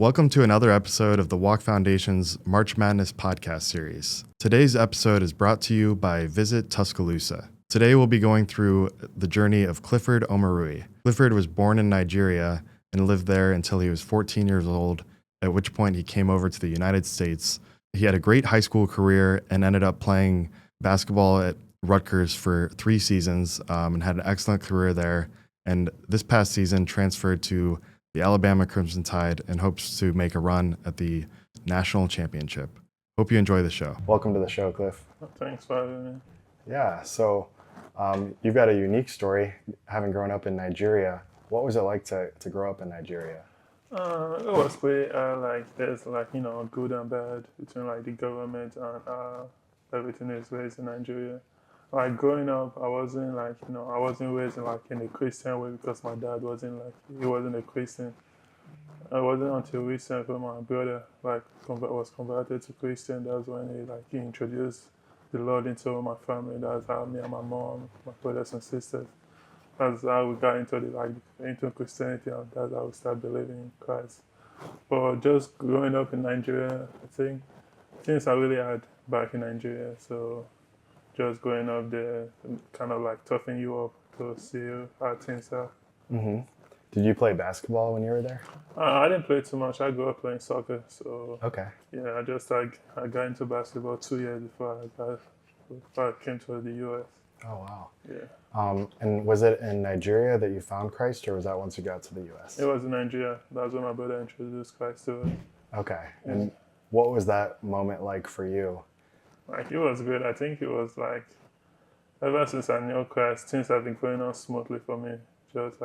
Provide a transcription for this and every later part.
Welcome to another episode of the Walk Foundation's March Madness podcast series. Today's episode is brought to you by Visit Tuscaloosa. Today we'll be going through the journey of Clifford Omoruyi. Clifford was born in Nigeria and lived there until he was 14 years old, at which point he came over to the United States. He had a great high school career and ended up playing basketball at Rutgers for 3 seasons and had an excellent career there. And this past season transferred to the Alabama Crimson Tide and hopes to make a run at the national championship. Hope you enjoy the show. Welcome to the show, Cliff. Thanks for having me. Yeah, so you've got a unique story, having grown up in Nigeria. What was it like to grow up in Nigeria? It was great. There's good and bad between the government and everything is raised in Nigeria. Like growing up, I wasn't I wasn't raised in a Christian way because my dad he wasn't a Christian. It wasn't until recently when my brother was converted to Christian. That's when he introduced the Lord into my family. That's how me and my mom, my brothers and sisters. That's how we got into Christianity, and that's how we started believing in Christ. But just growing up in Nigeria, I think things are really hard back in Nigeria. So just growing up there kind of toughen you up to see how things are. Mm-hmm. Did you play basketball when you were there? I didn't play too much. I grew up playing soccer. So Okay. yeah, I got into basketball 2 years before I came to the US. Oh, wow. Yeah. And was it in Nigeria that you found Christ, or was that once you got to the US? It was in Nigeria. That's when my brother introduced Christ to us. Okay. And what was that moment like for you? It was good. I think it was ever since I knew Christ, things have been going on smoothly for me. Just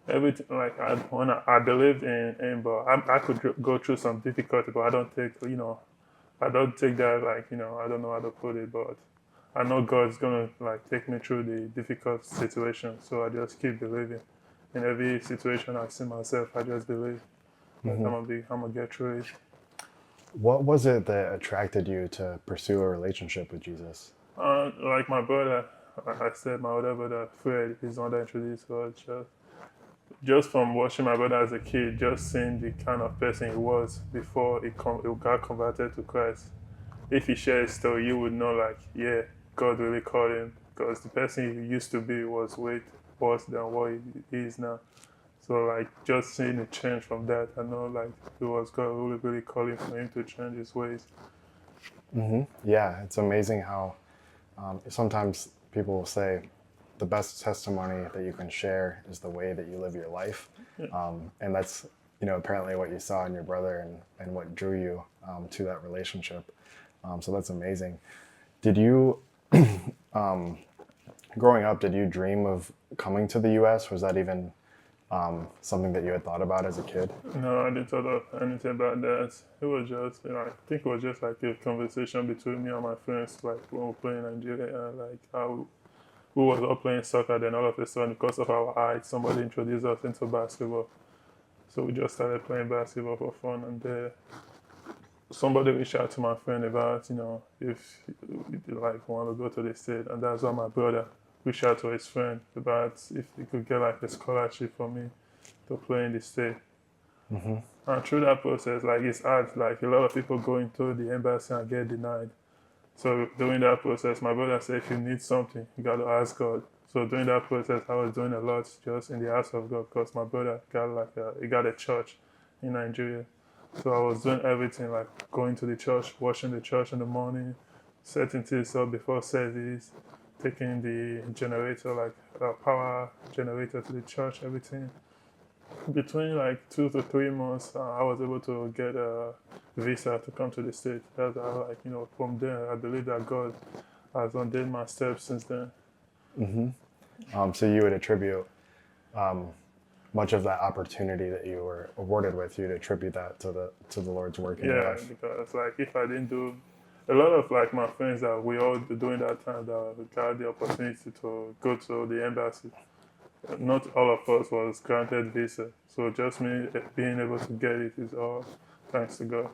everything, I believed in, but I could go through some difficulty, but I don't take that I don't know how to put it, but I know God's gonna take me through the difficult situation. So I just keep believing. In every situation I see myself, I just believe I'm gonna get through it. What was it that attracted you to pursue a relationship with Jesus? My brother, like I said, my older brother, Fred, is the one that introduced us. Just from watching my brother as a kid, just seeing the kind of person he was before he got converted to Christ. If he shared his story, you would know, God really called him, because the person he used to be was way worse than what he is now. So, just seeing a change from that, I know, it was God really, really calling for him to change his ways. Mm-hmm. Yeah, it's amazing how sometimes people will say the best testimony that you can share is the way that you live your life. Yeah. And that's, apparently what you saw in your brother and what drew you to that relationship. So that's amazing. Did you, growing up, did you dream of coming to the U.S.? Was that even something that you had thought about as a kid? No, I didn't thought of anything about that. It was just, I think it was just a conversation between me and my friends, when we were playing in Nigeria, how we was all playing soccer, then all of a sudden, because of our height, somebody introduced us into basketball. So we just started playing basketball for fun, and somebody reached out to my friend about, if want to go to the state, and that's why my brother reached out to his friend about if he could get a scholarship for me to play in the state. Mm-hmm. And through that process, it's hard. A lot of people go into the embassy and get denied. So during that process, my brother said, if you need something, you got to ask God. So during that process, I was doing a lot just in the house of God, because my brother got he got a church in Nigeria. So I was doing everything, going to the church, washing the church in the morning, setting things up before service, taking the generator, power generator to the church, everything. Between 2 to 3 months, I was able to get a visa to come to the state. That's how, from there, I believe that God has undone my steps since then. Mm-hmm. So you would attribute much of that opportunity that you were awarded with, you'd attribute that to the Lord's work in your life? Yeah, because if I didn't do a lot of my friends that we all during that time that we got the opportunity to go to the embassy, not all of us was granted visa. So just me being able to get it is all thanks to God.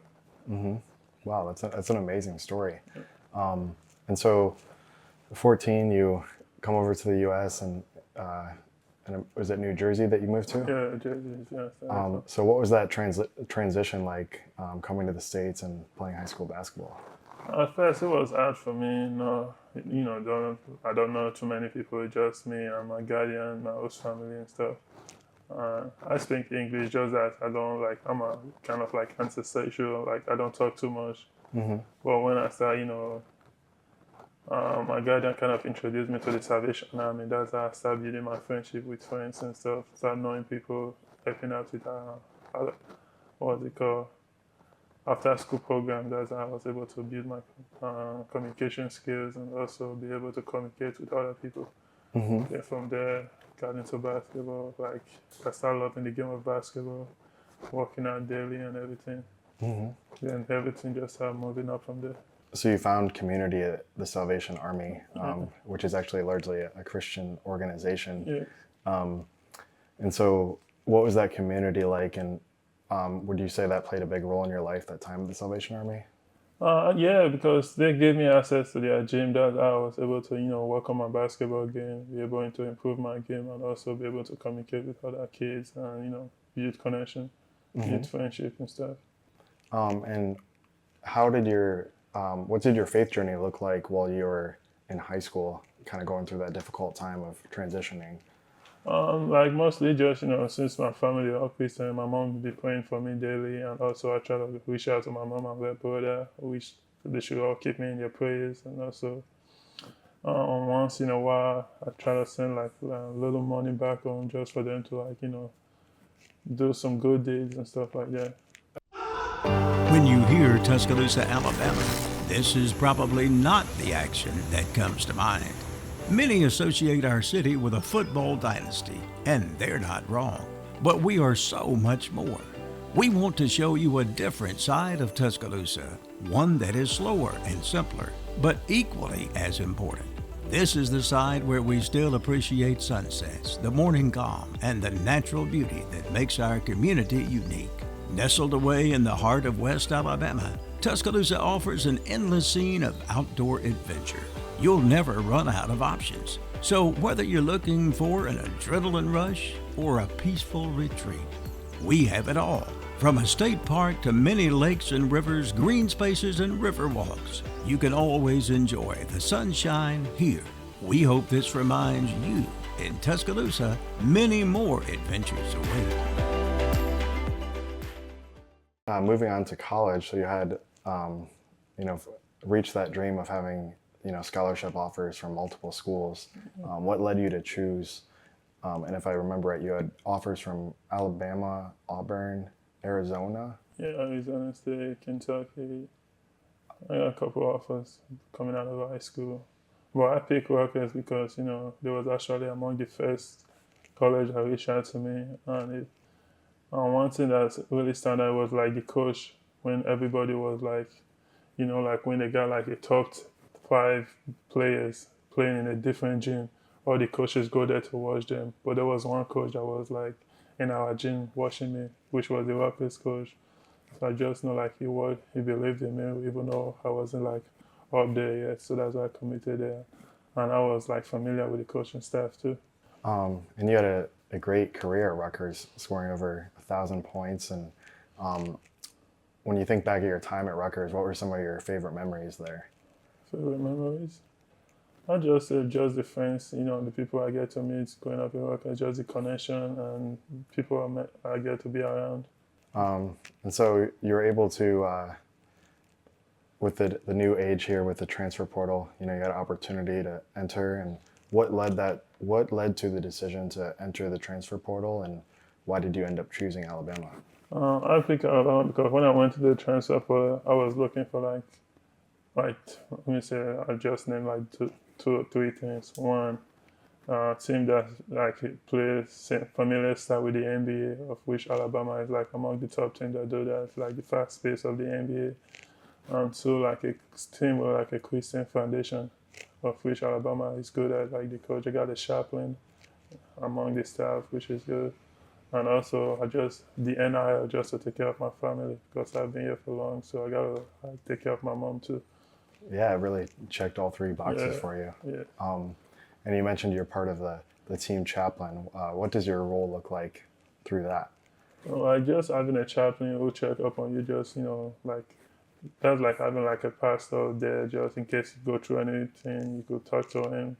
Mm-hmm. Wow, that's an amazing story. And so, 14, you come over to the U.S. and and was it New Jersey that you moved to? Yeah, Jersey, yes. So what was that transition like, coming to the States and playing high school basketball? At first, it was hard for me. No, I don't know too many people. Just me and my guardian, my host family and stuff. I speak English, just that I don't like. I'm a kind of like antisocial. Like I don't talk too much. But when I start, my guardian kind of introduced me to the Salvation Army. That's how I started building my friendship with friends and stuff. Start knowing people, helping out with what's it called? After school program. That's how I was able to build my communication skills and also be able to communicate with other people. Then from there, got into basketball. Like I started loving the game of basketball, working out daily and everything. Then everything just started moving up from there. So you found community at the Salvation Army, which is actually largely a Christian organization. Yeah. And so what was that community like? And would you say that played a big role in your life, that time at the Salvation Army? Yeah, because they gave me access to their gym that I was able to, work on my basketball game, be able to improve my game, and also be able to communicate with other kids and, build connection, build friendship and stuff. And how did what did your faith journey look like while you were in high school, kind of going through that difficult time of transitioning? Like mostly just, since my family are Christian, my mom would be praying for me daily, and also I try to reach out to my mom and my brother, which they should all keep me in their prayers, and also once in a while I try to send like a little money back home just for them to do some good deeds and stuff like that. When you hear Tuscaloosa, Alabama, this is probably not the action that comes to mind. Many associate our city with a football dynasty, and they're not wrong. But we are so much more. We want to show you a different side of Tuscaloosa, one that is slower and simpler, but equally as important. This is the side where we still appreciate sunsets, the morning calm, and the natural beauty that makes our community unique. Nestled away in the heart of West Alabama, Tuscaloosa offers an endless scene of outdoor adventure. You'll never run out of options. So whether you're looking for an adrenaline rush or a peaceful retreat, we have it all. From a state park to many lakes and rivers, green spaces and river walks, you can always enjoy the sunshine here. We hope this reminds you, in Tuscaloosa, many more adventures await. Moving on to college, so you had, reached that dream of having, scholarship offers from multiple schools. What led you to choose? And if I remember right, you had offers from Alabama, Auburn, Arizona. Yeah, Arizona State, Kentucky. I got a couple offers coming out of high school. But I picked Rutgers because, they was actually among the first college that reached out to me. And one thing that really stand out was like the coach, when everybody was like, like when they got like a top 5 players playing in a different gym, all the coaches go there to watch them. But there was one coach that was like in our gym watching me, which was the Rutgers coach. So I just know like he believed in me, even though I wasn't like up there yet. So that's why I committed there. And I was like familiar with the coaching staff too. And you had a great career at Rutgers, scoring over 1,000 points. And when you think back at your time at Rutgers, what were some of your favorite memories there? Favorite memories? I just say just the friends, the people I get to meet growing up in Rutgers, just the connection and people I get to be around. And so you were able to, with the new age here with the transfer portal, you had an opportunity to enter. And what led to the decision to enter the transfer portal, and why did you end up choosing Alabama? I picked Alabama because when I went to the transfer portal, I was looking for let me say, I just named like two or three things. One, team that plays familiar style with the NBA, of which Alabama is like among the top teams that do that, like the fast pace of the NBA. And two, like a team with like a Christian foundation, of which Alabama is good at. Like the coach, I got a chaplain among the staff, which is good. And also, the NIL just to take care of my family because I've been here for long, so I gotta take care of my mom too. Yeah, it really checked all 3 boxes for you. Yeah. And you mentioned you're part of the the team chaplain. What does your role look like through that? Like just having a chaplain who check up on you, just like that's like having like a pastor there, just in case you go through anything, you could talk to him.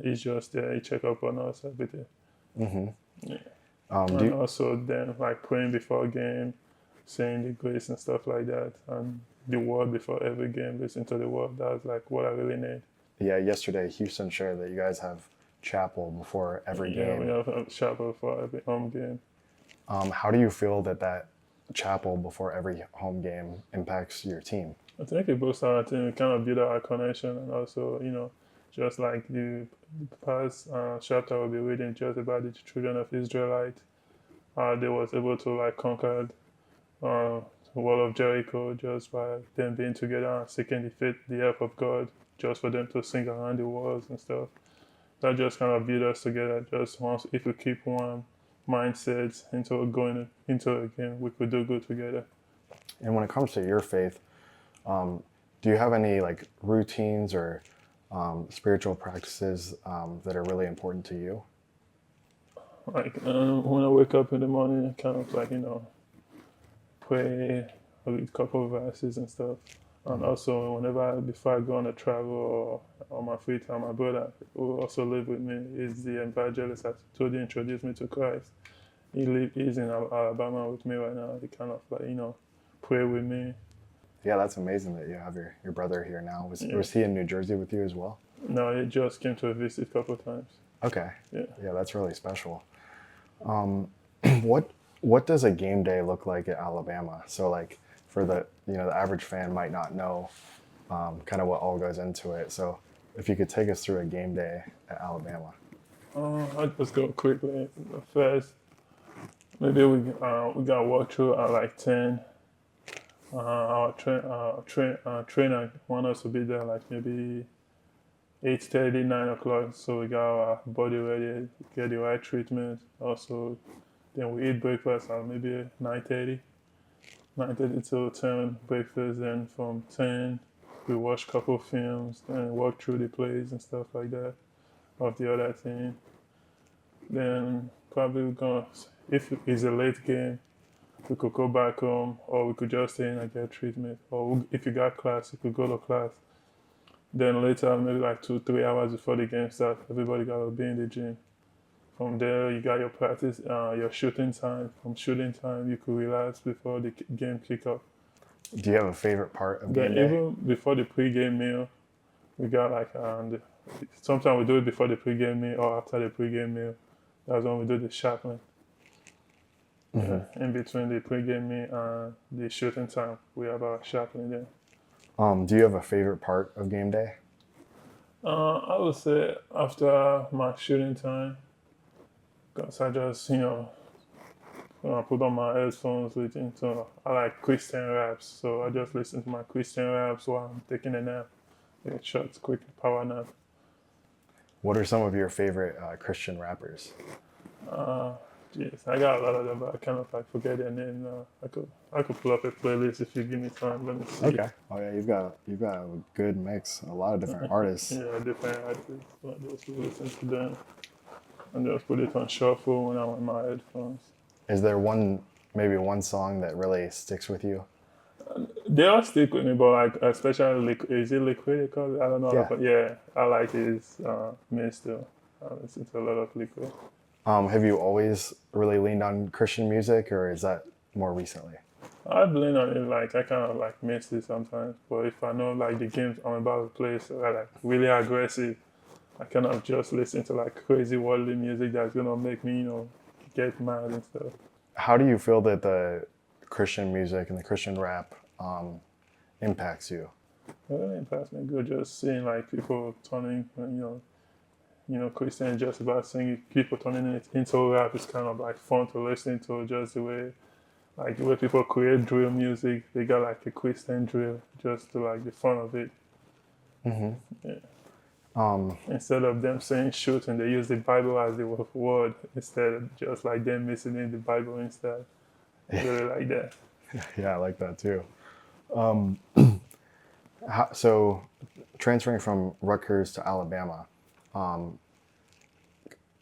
He's just there, he check up on us every day. Mm-hmm. Yeah. Do And you, also then like praying before game, saying the grace and stuff like that, and the word before every game, listen to the word. That's like what I really need. yeah, yesterday Houston shared that you guys have chapel before every Yeah, we game. have a chapel for every home game. How do you feel that chapel before every home game impacts your team? I think it boosts our team, kind of build our connection, and also, just like the past chapter we'll be reading just about the children of Israelite, they was able to like conquer uh, the wall of Jericho just by them being together and seeking the help of God, just for them to sing around the walls and stuff. That just kind of build us together. Just once, if we keep one mindset into going into a game, we could do good together. And when it comes to your faith, um, do you have any like routines or spiritual practices that are really important to you? Like when I wake up in the morning, I kind of like pray, I read a couple of verses and stuff. And also, before I go on a travel or on my free time, my brother who also live with me is the evangelist that told you introduced me to Christ. He's in Alabama with me right now. He kind of like pray with me. Yeah, that's amazing that you have your brother here now. Yeah. Was he in New Jersey with you as well? No, he just came to visit a couple of times. Okay. Yeah. Yeah, that's really special. What does a game day look like at Alabama? So like for the average fan might not know kind of what all goes into it. So if you could take us through a game day at Alabama. I'll just go quickly. First, maybe we got walk through at like 10. Our trainer want us to be there like maybe 8:30, 9 o'clock. So we got our body ready, get the right treatment. Also, then we eat breakfast at maybe 9:30, 9:30 to 10 breakfast. Then from 10, we watch couple films, then walk through the plays and stuff like that of the other team. Then probably we're gonna, if it's a late game, we could go back home, or we could just stay in and get treatment. Or if you got class, you could go to class. Then later, maybe like 2, 3 hours before the game starts, everybody gotta be in the gym. From there, you got your practice, your shooting time. From shooting time, you could relax before the game kick off. Do you have a favorite part of Then game day? even before the pre-game meal, we got like sometimes we do it before the pre-game meal or after the pre-game meal. That's when we do the sharpening. Yeah, in between the pre-game meal and the shooting time, we have our sharpening there. Do you have a favorite part of game day? I would say after my shooting time, because I just, put on my headphones, listen to, I like Christian raps, so I just listen to my Christian raps while I'm taking a nap. A short, quick power nap. What are some of your favorite Christian rappers? Jeez, I got a lot of them, but I kind of like forget their name now. I could pull up a playlist if you give me time. Let me see. Okay. Oh yeah, you've got a good mix, a lot of different artists. Yeah, different artists. So I just listen to them and just put it on shuffle when I'm on my headphones. Is there maybe one song that really sticks with you? They all stick with me, but like especially is it Liquid? They call it? I don't know. Yeah. But yeah, I like his Mister. I listen to a lot of Liquid. Have you always really leaned on Christian music, or is that more recently? I blend on it, like I kind of like miss it sometimes. But if I know like the games I'm about to play, so I like really aggressive, I cannot just listen to like crazy worldly music that's gonna make me, get mad and stuff. How do you feel that the Christian music and the Christian rap impacts you? It really impacts me good just seeing like people turning, Christian just about singing, people turning it into rap is kind of like fun to listen to. Just the way people create drill music, they got like a Christian drill just to like the fun of it. Yeah. Instead of them saying shoot and they use the Bible as the word instead of just like them missing in the Bible instead. I really like that. Yeah, I like that too. So transferring from Rutgers to Alabama,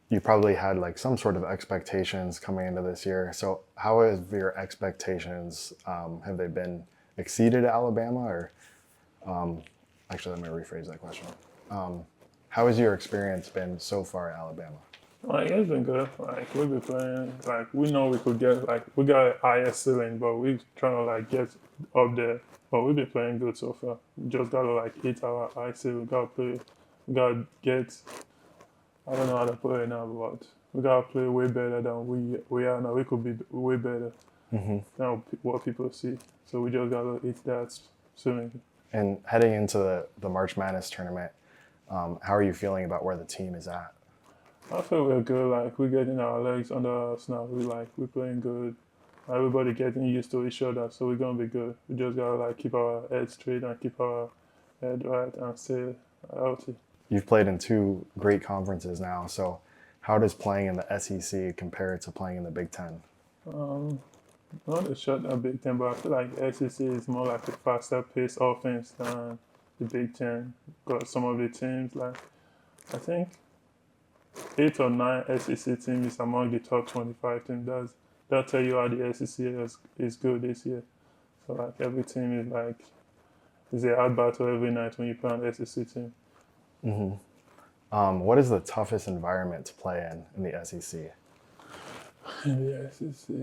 you probably had like some sort of expectations coming into this year. So how have your expectations, have they been exceeded at Alabama or actually, let me rephrase that question. How has your experience been so far at Alabama? Like it's been good. Like we've been playing. Like we know we could get. Like we got an higher ceiling, but we trying to like get up there. But we've been playing good so far. We just gotta like hit our high ceiling. We gotta play. We gotta get. I don't know how to play it now, but we gotta play way better than we are now. We could be way better than what people see. So we just gotta hit that ceiling. And heading into the March Madness tournament, how are you feeling about where the team is at? I feel we're good. Like we're getting our legs under us now. We're playing good. Everybody getting used to each other, so we're gonna be good. We just gotta like keep our head straight and keep our head right and stay healthy. You've played in two great conferences now, so how does playing in the SEC compare to playing in the Big Ten? Not a shot a Big Ten, but I feel like SEC is more like a faster paced offense than the Big Ten. Got some of the teams like I think 8 or 9 SEC teams is among the top 25 teams. That tell you how the SEC is good this year. So like every team is a hard battle every night when you play an SEC team. What is the toughest environment to play in the SEC? The SEC.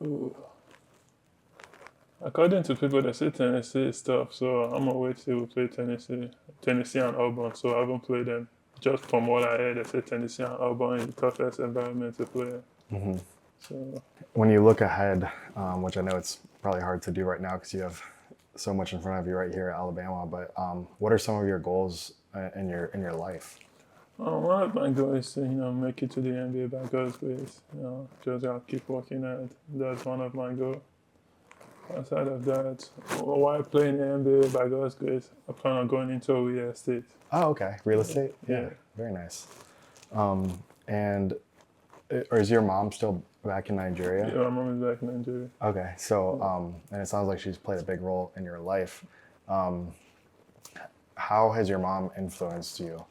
Ooh. According to people, they say Tennessee is tough, so I'm gonna wait till we play Tennessee and Auburn. So I haven't played them. Just from what I heard, they say Tennessee and Auburn is the toughest environment to play. So When you look ahead, which I know it's probably hard to do right now because you have so much in front of you right here at Alabama, but what are some of your goals in your life? one of my goals is to make it to the NBA by God's grace. Just gotta keep working at it. That's one of my goals. Outside of that, while playing the NBA by God's grace, I plan on going into real estate. Oh, okay. Real estate? Yeah. Very nice. And or is your mom still back in Nigeria? Yeah, my mom is back in Nigeria. Okay. So, and it sounds like she's played a big role in your life. How has your mom influenced you?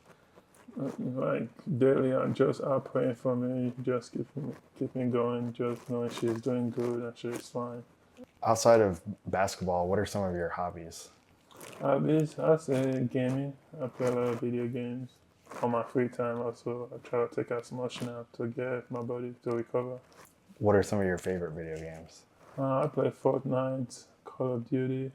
Like daily, I'm just out praying for me, just keep me going, just knowing she's doing good and she's fine. Outside of basketball, what are some of your hobbies? Hobbies, I say gaming. I play a lot of video games. On my free time also, I try to take as much now to get my body to recover. What are some of your favorite video games? I play Fortnite, Call of Duty.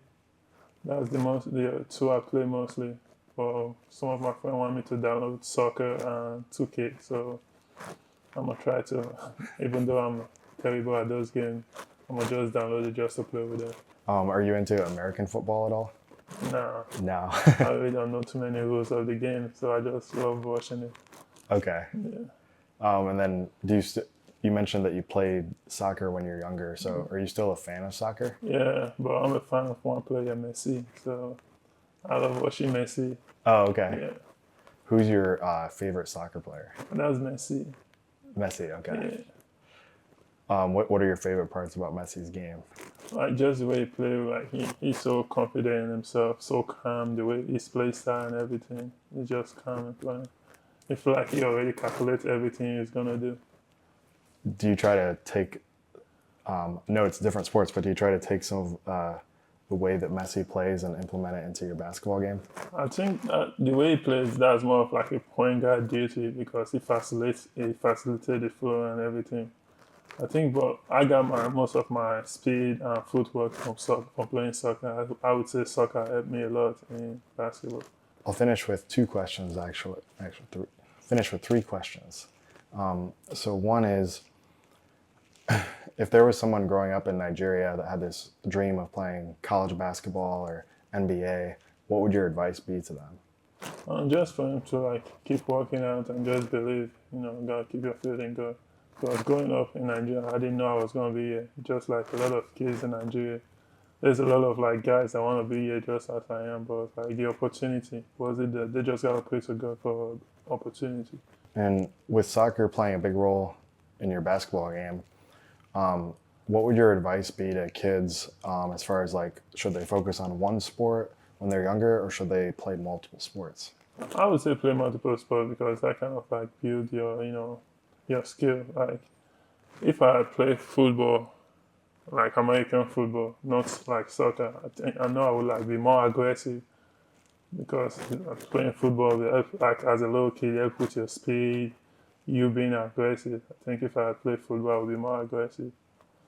That's the two I play mostly. But some of my friends want me to download soccer and 2K, so I'm gonna try to, even though I'm terrible at those games, I'm gonna just download it just to play with it. Are you into American football at all? Nah, No. I really don't know too many rules of the game, so I just love watching it. Okay. Yeah. And then you mentioned that you played soccer when you were younger, so are you still a fan of soccer? Yeah, but I'm a fan of one player, Messi, so I love watching Messi. Oh, okay. Yeah, Who's your favorite soccer player? that's Messi. Messi, okay. Yeah. What are your favorite parts about Messi's game? Like just the way he plays, like he's so confident in himself, so calm, the way his play style and everything. He's just calm and playing. I feel like he already calculates everything he's gonna do. Do you try to take, no, it's different sports, but do you try to take some of the way that Messi plays and implement it into your basketball game? I think that the way he plays, that's more of like a point guard duty because he facilitates the flow and everything. I think, but I got most of my speed and footwork from playing soccer. I would say soccer helped me a lot in basketball. I'll finish with two questions, actually finish with three questions. So one is, if there was someone growing up in Nigeria that had this dream of playing college basketball or NBA, what would your advice be to them? Just for him to like keep working out and just believe, gotta keep your feeling good. Because growing up in Nigeria, I didn't know I was gonna be here. Just like a lot of kids in Nigeria, there's a lot of like guys that want to be here just as I am, but like the opportunity was it that they just gotta pray to God for opportunity. And with soccer playing a big role in your basketball game, what would your advice be to kids as far as like, should they focus on one sport when they're younger or should they play multiple sports? I would say play multiple sports because that kind of like build your, your skill. Like if I play football, like American football, not like soccer, I know I would like be more aggressive because playing football, like as a little kid, you put your speed, you being aggressive. I think if I play football, I would be more aggressive.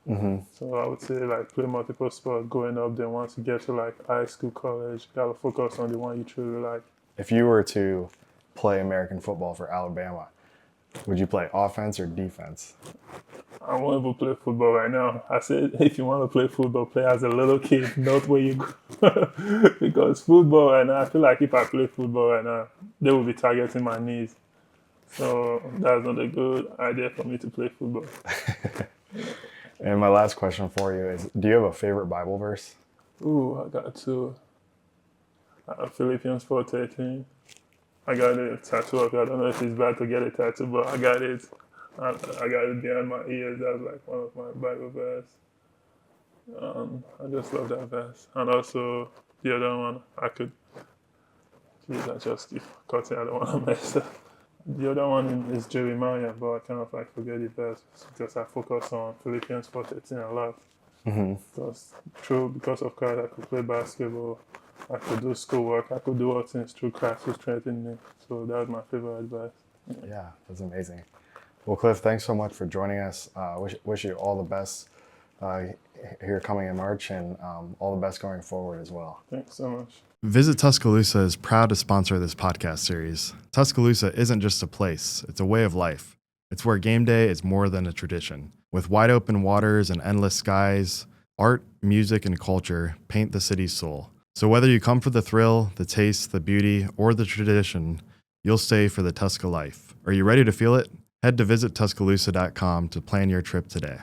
So I would say like play multiple sports growing up. Then once you get to like high school, college, you gotta focus on the one you truly like. If you were to play American football for Alabama, would you play offense or defense? I won't even play football right now. I said if you want to play football, play as a little kid, not where you go. Because football right now, I feel like if I play football right now, they will be targeting my knees. So that's not a good idea for me to play football. And my last question for you is, do you have a favorite Bible verse? Ooh, I got two. Philippians 4:13. I got a tattoo of it. I don't know if it's bad to get a tattoo, but I got it. I got it behind my ears. That's like one of my Bible verse. I just love that verse. And also the other one, I just keep cutting. I don't want to mess up. The other one is Jeremiah, but I kind of like forget the verse because I focus on Philippians 4:13 a lot. Because of Christ, I could play basketball, I could do schoolwork, I could do all things through Christ who strengthened me. So that was my favorite advice. Yeah, that's amazing. Well, Cliff, thanks so much for joining us. Wish you all the best here coming in March, and all the best going forward as well. Thanks so much. Visit Tuscaloosa is proud to sponsor this podcast series. Tuscaloosa isn't just a place, it's a way of life. It's where game day is more than a tradition. With wide open waters and endless skies, art, music, and culture paint the city's soul. So whether you come for the thrill, the taste, the beauty, or the tradition, you'll stay for the Tusca life. Are you ready to feel it? Head to visittuscaloosa.com to plan your trip today.